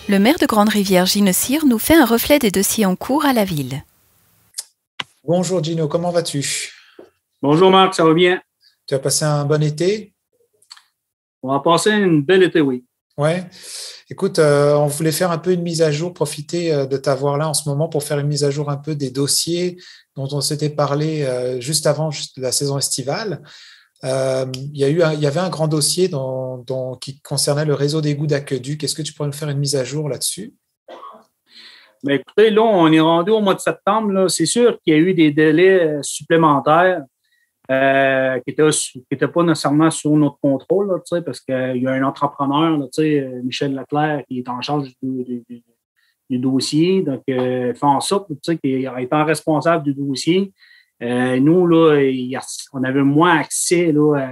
Le maire de Grande-Rivière, Gino Cyr, nous fait un reflet des dossiers en cours à la ville. Bonjour Gino, comment vas-tu? Bonjour Marc, ça va bien? Tu as passé un bon été? On va passer une belle été, oui. Ouais. Écoute, on voulait faire un peu une mise à jour, profiter de t'avoir là en ce moment pour faire une mise à jour un peu des dossiers dont on s'était parlé juste avant la saison estivale. Il y avait un grand dossier qui concernait le réseau d'égouts d'Aqueduc. Est-ce que tu pourrais nous faire une mise à jour là-dessus? Bien, écoutez, là, on est rendu au mois de septembre. Là. C'est sûr qu'il y a eu des délais supplémentaires qui n'étaient pas nécessairement sur notre contrôle, là, parce qu'il y a un entrepreneur, là, Michel Leclerc, qui est en charge du dossier. Donc, il fait en sorte qu'étant responsable du dossier, nous, là, on avait moins accès là, à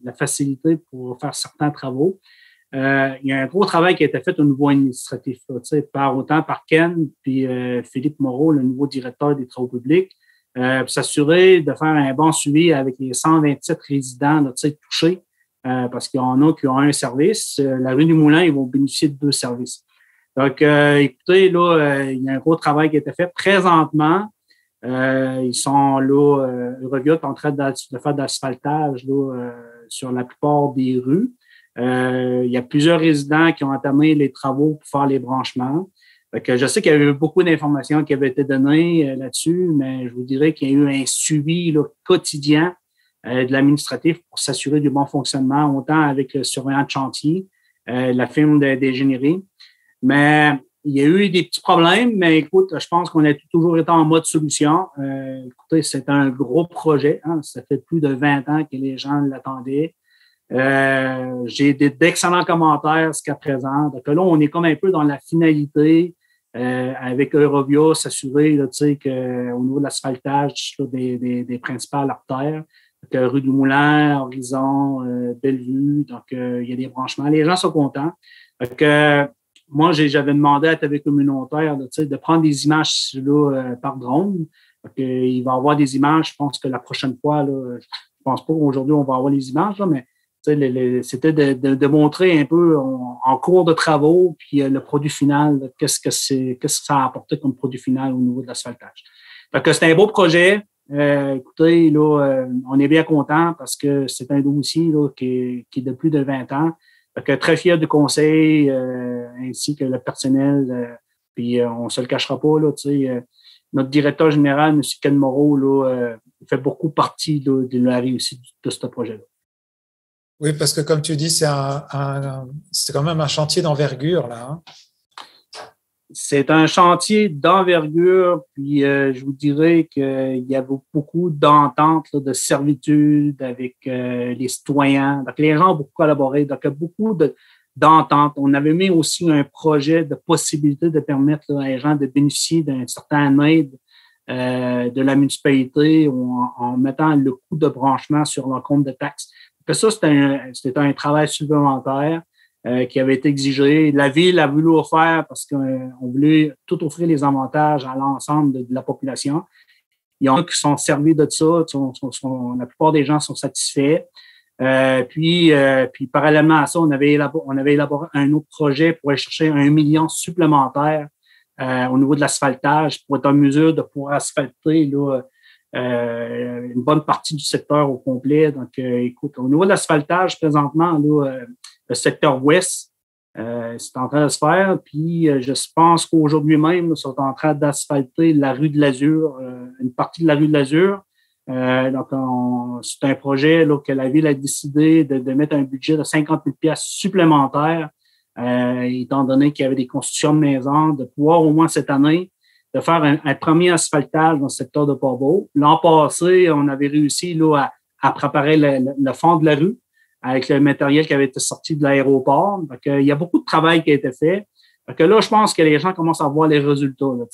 la facilité pour faire certains travaux. Il y a un gros travail qui a été fait au niveau administratif, là, autant par Ken puis Philippe Moreau, le nouveau directeur des travaux publics, pour s'assurer de faire un bon suivi avec les 127 résidents là, touchés, parce qu'il y en a qui ont un service. La rue du Moulin, ils vont bénéficier de 2 services. Donc, écoutez, là, il y a un gros travail qui a été fait. Présentement, ils sont là, Eurovia est en train de faire de l'asphaltage là, sur la plupart des rues. Il y a plusieurs résidents qui ont entamé les travaux pour faire les branchements. Je sais qu'il y a eu beaucoup d'informations qui avaient été données là-dessus, mais je vous dirais qu'il y a eu un suivi là, quotidien de l'administratif pour s'assurer du bon fonctionnement, autant avec le surveillant de chantier, la firme d'ingénierie. Mais il y a eu des petits problèmes, mais écoute, je pense qu'on a toujours été en mode solution. Écoutez, c'est un gros projet. Hein, ça fait plus de 20 ans que les gens l'attendaient. J'ai d'excellents commentaires jusqu'à présent. Donc là, on est comme un peu dans la finalité avec Eurovia, s'assurer qu'au niveau de l'asphaltage des principales artères, rue du Moulin, Horizon, Bellevue, donc il y a des branchements. Les gens sont contents. Moi, j'avais demandé à TV communautaire de prendre des images là, par drone. Il va y avoir des images, je pense que la prochaine fois, là, je pense pas qu'aujourd'hui on va avoir les images, là, mais c'était de montrer un peu en cours de travaux, puis le produit final, qu'est-ce que ça a apporté comme produit final au niveau de l'asphaltage. C'est un beau projet. Écoutez, là, on est bien content parce que c'est un dossier là, qui est de plus de 20 ans. Très fier du conseil ainsi que le personnel. Puis on ne se le cachera pas, là, notre directeur général, M. Ken Moreau, là, fait beaucoup partie de la réussite de ce projet-là. Oui, parce que comme tu dis, c'est quand même un chantier d'envergure, là. Hein? C'est un chantier d'envergure, puis je vous dirais qu'il y a beaucoup d'ententes, là, de servitude avec les citoyens. Donc, les gens ont beaucoup collaboré. Donc, il y a beaucoup d'ententes. On avait mis aussi un projet de possibilité de permettre là, à les gens de bénéficier d'un certain aide de la municipalité en mettant le coût de branchement sur leur compte de taxes. Ça, c'était un travail supplémentaire qui avait été exigé. La ville a voulu le faire parce qu'on voulait tout offrir les avantages à l'ensemble de la population. Il y en a qui sont servis de ça. La plupart des gens sont satisfaits. Puis, parallèlement à ça, on avait élaboré un autre projet pour aller chercher 1 million supplémentaire au niveau de l'asphaltage pour être en mesure de pouvoir asphalter là, une bonne partie du secteur au complet. Donc, écoute, au niveau de l'asphaltage, présentement, là, le secteur ouest, c'est en train de se faire. Puis, je pense qu'aujourd'hui même, ils sont en train d'asphalter la rue de l'Azur, une partie de la rue de l'Azur. Donc, c'est un projet là, que la ville a décidé de mettre un budget de 50 000 $ supplémentaires, étant donné qu'il y avait des constructions de maisons, de pouvoir au moins cette année de faire un premier asphaltage dans le secteur de Port-Beau. L'an passé, on avait réussi là, à préparer le fond de la rue avec le matériel qui avait été sorti de l'aéroport. Donc, il y a beaucoup de travail qui a été fait. Donc, là, je pense que les gens commencent à voir les résultats. Là,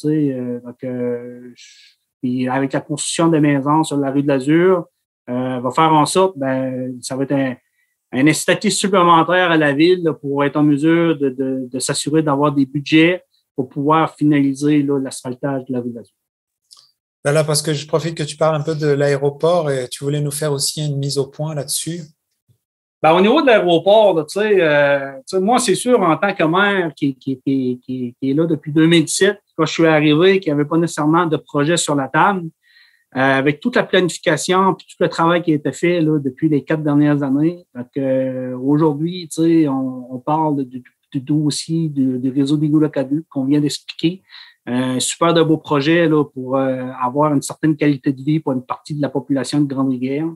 puis avec la construction de maisons sur la rue de l'Azur, va faire en sorte, ça va être un incitatif supplémentaire à la ville là, pour être en mesure de s'assurer d'avoir des budgets pour pouvoir finaliser là, l'asphaltage de la rue de l'Azur. Là, parce que je profite que tu parles un peu de l'aéroport et tu voulais nous faire aussi une mise au point là-dessus. Au niveau de l'aéroport, moi, c'est sûr, en tant que maire qui est là depuis 2017, quand je suis arrivé, qu'il n'y avait pas nécessairement de projet sur la table, avec toute la planification puis tout le travail qui a été fait là, depuis les 4 dernières années. Aujourd'hui, on parle du dossier du réseau d'égouts Aqueduc qu'on vient d'expliquer. Super de beaux projets là, pour avoir une certaine qualité de vie pour une partie de la population de Grande-Rivière.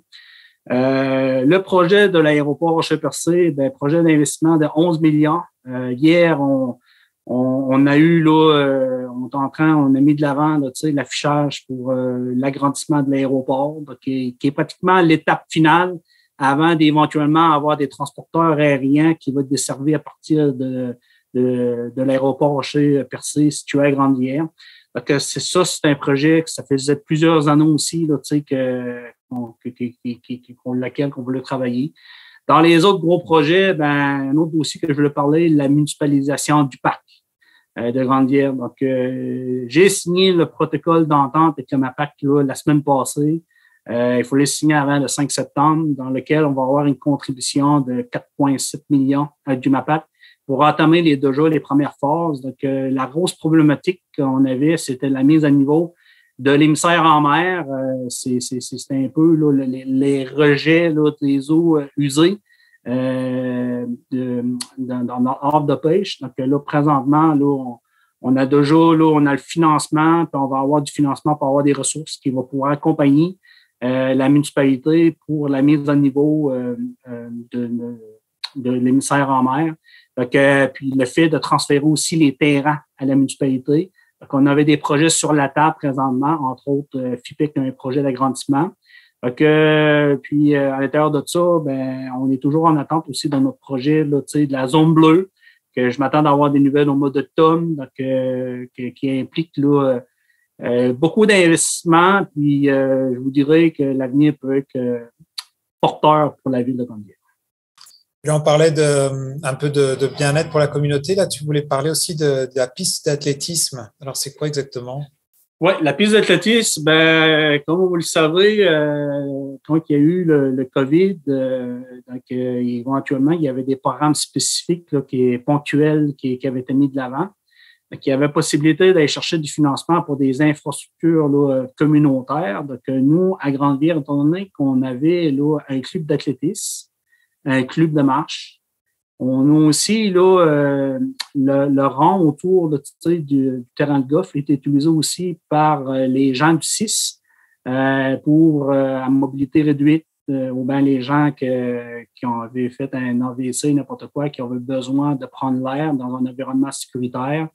Le projet de l'aéroport Rocher-Percé, projet d'investissement de 11 millions. Hier, on a eu là, on a mis de l'avant l'affichage pour l'agrandissement de l'aéroport, qui est pratiquement l'étape finale avant d'éventuellement avoir des transporteurs aériens qui vont être desservis à partir de l'aéroport Rocher-Percé situé à Grande-Rivière. C'est un projet que ça faisait plusieurs années aussi là, laquelle on voulait travailler. Dans les autres gros projets, un autre dossier que je voulais parler, la municipalisation du parc de Grande-Rivière. Donc, j'ai signé le protocole d'entente avec le MAPAC là, la semaine passée. Il faut le signer avant le 5 septembre, dans lequel on va avoir une contribution de 4,7 millions du MAPAC pour entamer déjà les premières phases. Donc, la grosse problématique qu'on avait, c'était la mise à niveau de l'émissaire en mer. C'est un peu là, les rejets là, des eaux usées dans notre offre de pêche. Donc, là, présentement, là, on a déjà là, on a le financement, puis on va avoir du financement pour avoir des ressources qui vont pouvoir accompagner la municipalité pour la mise à niveau de l'émissaire en mer. Donc, puis le fait de transférer aussi les terrains à la municipalité. Donc, on avait des projets sur la table présentement, entre autres, FIPEC a un projet d'agrandissement. Donc, puis à l'intérieur de ça, on est toujours en attente aussi de notre projet là, de la zone bleue, que je m'attends d'avoir des nouvelles au mois d'octobre, donc qui implique là, beaucoup d'investissements. Puis je vous dirais que l'avenir peut être porteur pour la ville de Grande-Rivière. Là, on parlait un peu de bien-être pour la communauté. Là, tu voulais parler aussi de la piste d'athlétisme. Alors, c'est quoi exactement? Oui, la piste d'athlétisme, comme vous le savez, quand il y a eu le COVID, donc éventuellement, il y avait des programmes spécifiques là, ponctuels qui avaient été mis de l'avant. Donc, il y avait possibilité d'aller chercher du financement pour des infrastructures là, communautaires. Donc, nous, à Grande-Rivière, étant donné qu'on avait là, un club d'athlétisme, un club de marche. On a aussi là, le rond autour du terrain de golf est utilisé aussi par les gens du CIS pour à mobilité réduite ou bien les gens qui avaient fait un AVC, n'importe quoi, qui avaient besoin de prendre l'air dans un environnement sécuritaire.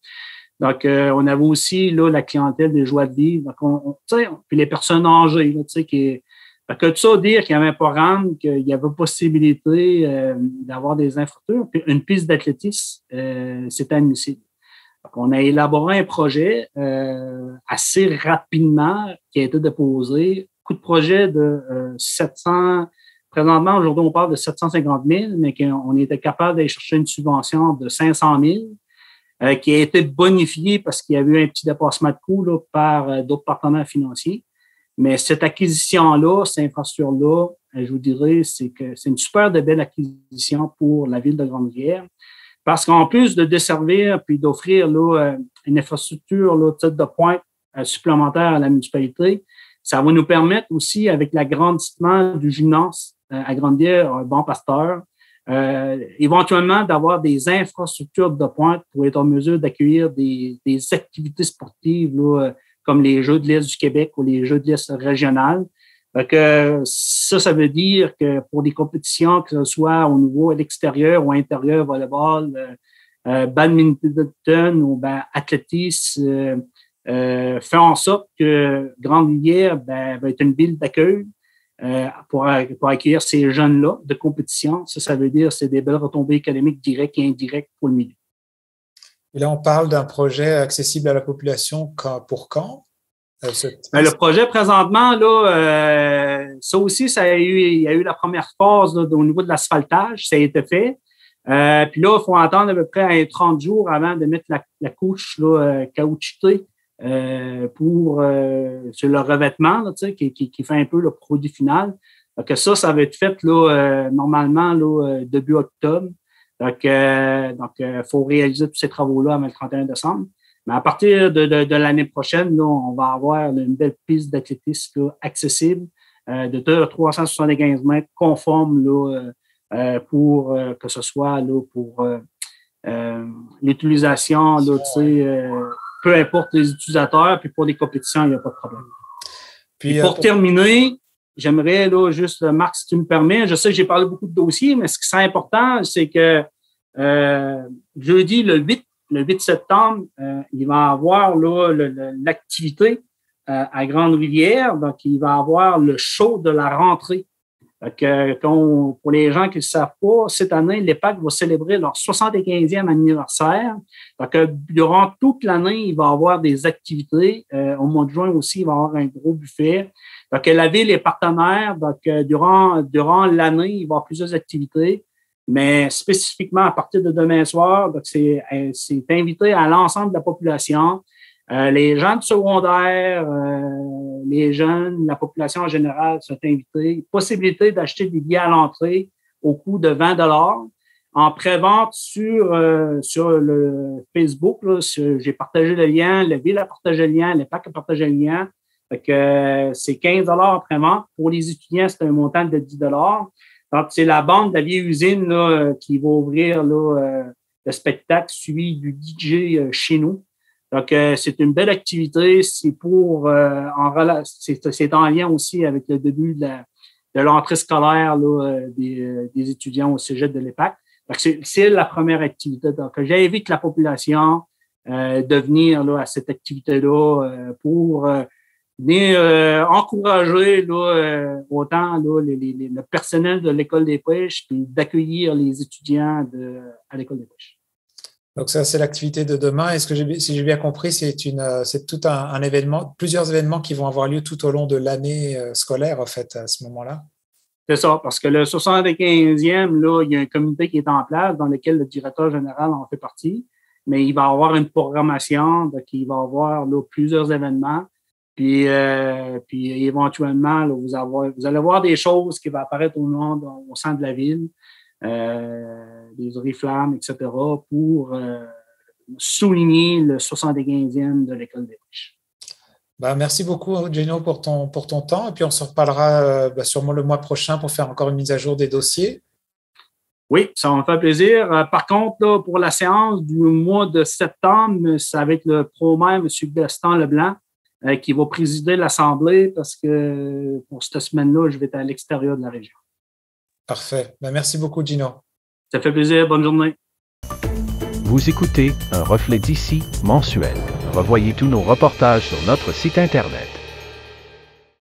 Donc, on avait aussi là, la clientèle des joies de vivre. Donc, puis les personnes âgées, là, que tout ça dire qu'il y avait un programme, qu'il y avait possibilité d'avoir des infrastructures, puis une piste d'athlétisme, c'était admissible. Donc, on a élaboré un projet assez rapidement qui a été déposé. Coût de projet de 700. Présentement, aujourd'hui, on parle de 750 000, mais qu'on était capable d'aller chercher une subvention de 500 000 qui a été bonifiée parce qu'il y a eu un petit dépassement de coût là, par d'autres partenaires financiers. Mais cette acquisition-là, cette infrastructure-là, je vous dirais, c'est que c'est une super de belle acquisition pour la ville de Grande-Rivière. Parce qu'en plus de desservir puis d'offrir là, une infrastructure là, de pointe supplémentaire à la municipalité, ça va nous permettre aussi, avec l'agrandissement du gymnase à Grande-Rivière, un bon pasteur, éventuellement d'avoir des infrastructures de pointe pour être en mesure d'accueillir des activités sportives là, comme les Jeux de l'Est du Québec ou les Jeux de l'Est régional. Ça veut dire que pour des compétitions, que ce soit au niveau à l'extérieur ou à l'intérieur, volleyball, badminton ou athlétisme, fait en sorte que Grande-Rivière va être une ville d'accueil pour accueillir ces jeunes-là de compétition. Ça veut dire que c'est des belles retombées économiques directes et indirectes pour le milieu. Et là, on parle d'un projet accessible à la population pour quand? Le projet présentement, là, ça aussi, il y a eu la première phase là, au niveau de l'asphaltage, ça a été fait. Puis là, il faut attendre à peu près 30 jours avant de mettre la couche là, caoutchoutée sur le revêtement là, qui fait un peu le produit final. Donc, ça va être fait là, normalement là, début octobre. Donc, faut réaliser tous ces travaux-là avant le 31 décembre. Mais à partir de l'année prochaine, là, on va avoir une belle piste d'athlétisme accessible de 375 mètres conforme là, pour que ce soit là, pour l'utilisation, là, peu importe les utilisateurs, puis pour les compétitions, il n'y a pas de problème. Puis pour terminer, j'aimerais là, juste, Marc, si tu me permets, je sais que j'ai parlé beaucoup de dossiers, mais ce qui est important, c'est que jeudi, le 8 septembre, il va y avoir là, l'activité à Grande-Rivière. Donc, il va y avoir le show de la rentrée. Donc, pour les gens qui ne le savent pas, cette année, l'EPAC va célébrer leur 75e anniversaire. Donc, durant toute l'année, il va y avoir des activités. Au mois de juin aussi, il va y avoir un gros buffet. Donc, la ville est partenaire. Donc, durant l'année, il va y avoir plusieurs activités. Mais spécifiquement à partir de demain soir, donc c'est invité à l'ensemble de la population, les gens de secondaire, les jeunes, la population en général sont invités. Possibilité d'acheter des billets à l'entrée au coût de 20 $ en pré-vente sur le Facebook. Là, j'ai partagé le lien, la ville a partagé le lien, l'EPAC a partagé le lien. C'est 15 $ en pré-vente. Pour les étudiants, c'est un montant de 10 $. Donc, c'est la bande de la vieille usine là, qui va ouvrir là, le spectacle suivi du DJ chez nous. Donc, c'est une belle activité. C'est pour c'est en lien aussi avec le début de l'entrée scolaire là, des étudiants au cégep de l'EPAC. Donc, c'est la première activité. Donc, j'invite la population de venir là, à cette activité-là pour venir encourager là, autant là, le personnel de l'École des pêches et d'accueillir les étudiants à l'École des pêches. Donc ça, c'est l'activité de demain. Est-ce que si j'ai bien compris, c'est tout un événement, plusieurs événements qui vont avoir lieu tout au long de l'année scolaire, en fait, à ce moment-là? C'est ça, parce que le 75e, là, il y a un comité qui est en place dans lequel le directeur général en fait partie, mais il va y avoir une programmation, donc il va y avoir là, plusieurs événements. Puis éventuellement, là, vous allez voir des choses qui vont apparaître au centre de la ville, des oriflammes, etc., pour souligner le 75e de l'École des pêches. Merci beaucoup, Gino, pour ton temps. Et puis, on se reparlera sûrement le mois prochain pour faire encore une mise à jour des dossiers. Oui, ça va me faire plaisir. Par contre, là, pour la séance du mois de septembre, ça va être le pro-maire, M. Gaston Leblanc, qui va présider l'Assemblée parce que pour cette semaine-là, je vais être à l'extérieur de la région. Parfait. Merci beaucoup, Gino. Ça fait plaisir. Bonne journée. Vous écoutez Un reflet d'ici mensuel. Revoyez tous nos reportages sur notre site Internet.